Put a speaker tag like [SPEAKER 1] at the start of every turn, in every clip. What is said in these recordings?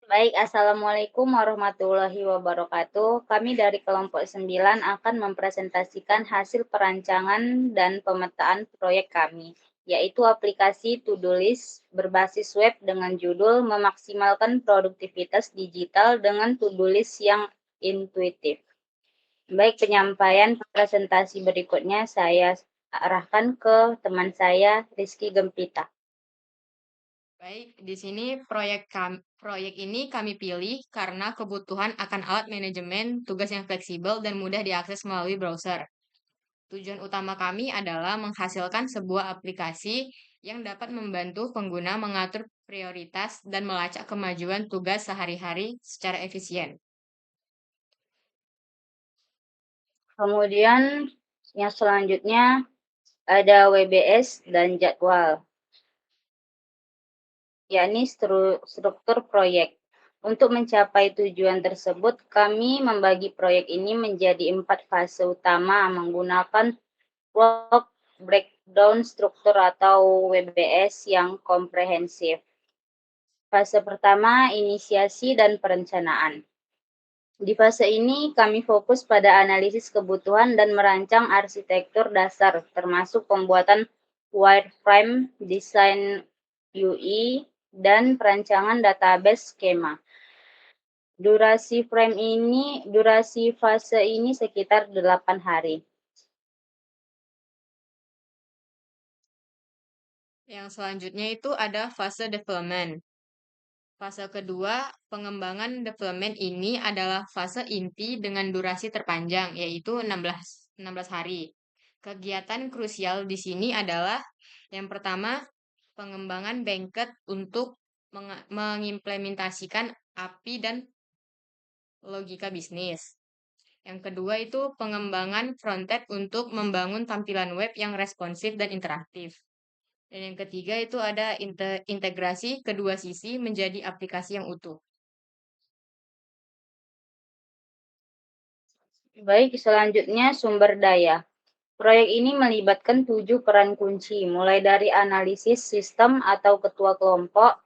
[SPEAKER 1] Baik, Assalamualaikum warahmatullahi wabarakatuh. Kami dari kelompok 9 akan mempresentasikan hasil perancangan dan pemetaan proyek kami, yaitu aplikasi To-Do List berbasis web dengan judul Memaksimalkan Produktivitas Digital dengan To-Do List yang Intuitif. Baik, penyampaian presentasi berikutnya saya arahkan ke teman saya, Rizky Gempita.
[SPEAKER 2] Baik, di sini proyek ini kami pilih karena kebutuhan akan alat manajemen tugas yang fleksibel dan mudah diakses melalui browser. Tujuan utama kami adalah menghasilkan sebuah aplikasi yang dapat membantu pengguna mengatur prioritas dan melacak kemajuan tugas sehari-hari secara efisien.
[SPEAKER 1] Kemudian yang selanjutnya ada WBS dan jadwal, yakni struktur proyek. Untuk mencapai tujuan tersebut, kami membagi proyek ini menjadi 4 fase utama menggunakan work breakdown struktur atau WBS yang komprehensif. Fase pertama, inisiasi dan perencanaan. Di fase ini, kami fokus pada analisis kebutuhan dan merancang arsitektur dasar, termasuk pembuatan wireframe, desain UI, dan perancangan database skema. Durasi fase ini sekitar 8 hari.
[SPEAKER 2] Yang selanjutnya itu ada fase development. Fase kedua, pengembangan development ini adalah fase inti dengan durasi terpanjang, yaitu 16 hari. Kegiatan krusial di sini adalah yang pertama, pengembangan Bankit untuk mengimplementasikan API dan logika bisnis. Yang kedua itu pengembangan frontend untuk membangun tampilan web yang responsif dan interaktif. Dan yang ketiga itu ada integrasi kedua sisi menjadi aplikasi yang utuh.
[SPEAKER 1] Baik, selanjutnya sumber daya. Proyek ini melibatkan 7 peran kunci, mulai dari analisis sistem atau ketua kelompok,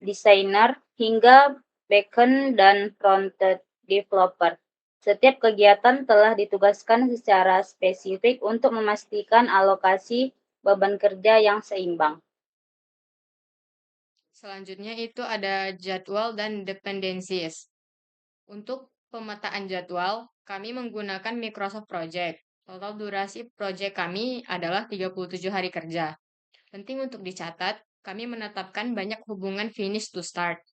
[SPEAKER 1] desainer, hingga backend dan front-end developer. Setiap kegiatan telah ditugaskan secara spesifik untuk memastikan alokasi beban kerja yang seimbang.
[SPEAKER 2] Selanjutnya itu ada jadwal dan dependencies. Untuk pemetaan jadwal, kami menggunakan Microsoft Project. Total durasi project kami adalah 37 hari kerja. Penting untuk dicatat, kami menetapkan banyak hubungan finish to start.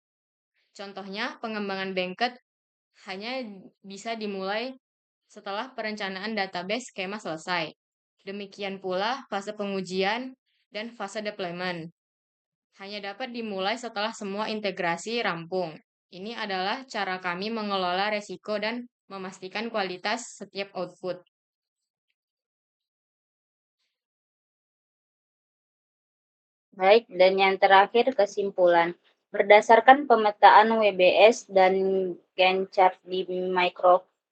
[SPEAKER 2] Contohnya, pengembangan Bankit hanya bisa dimulai setelah perencanaan database skema selesai. Demikian pula fase pengujian dan fase deployment hanya dapat dimulai setelah semua integrasi rampung. Ini adalah cara kami mengelola resiko dan memastikan kualitas setiap output.
[SPEAKER 1] Baik, dan yang terakhir kesimpulan. Berdasarkan pemetaan WBS dan Gantt chart di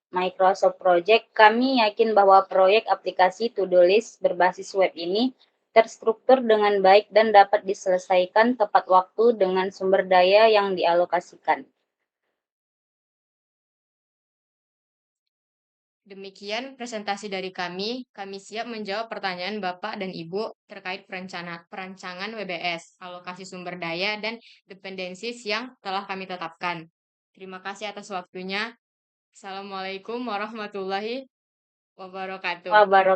[SPEAKER 1] Microsoft Project, kami yakin bahwa proyek aplikasi To-Do List berbasis web ini terstruktur dengan baik dan dapat diselesaikan tepat waktu dengan sumber daya yang dialokasikan.
[SPEAKER 2] Demikian presentasi dari kami. Kami siap menjawab pertanyaan Bapak dan Ibu terkait perancangan WBS, alokasi sumber daya, dan dependensi yang telah kami tetapkan. Terima kasih atas waktunya. Assalamualaikum warahmatullahi wabarakatuh.
[SPEAKER 1] Wabarakatuh.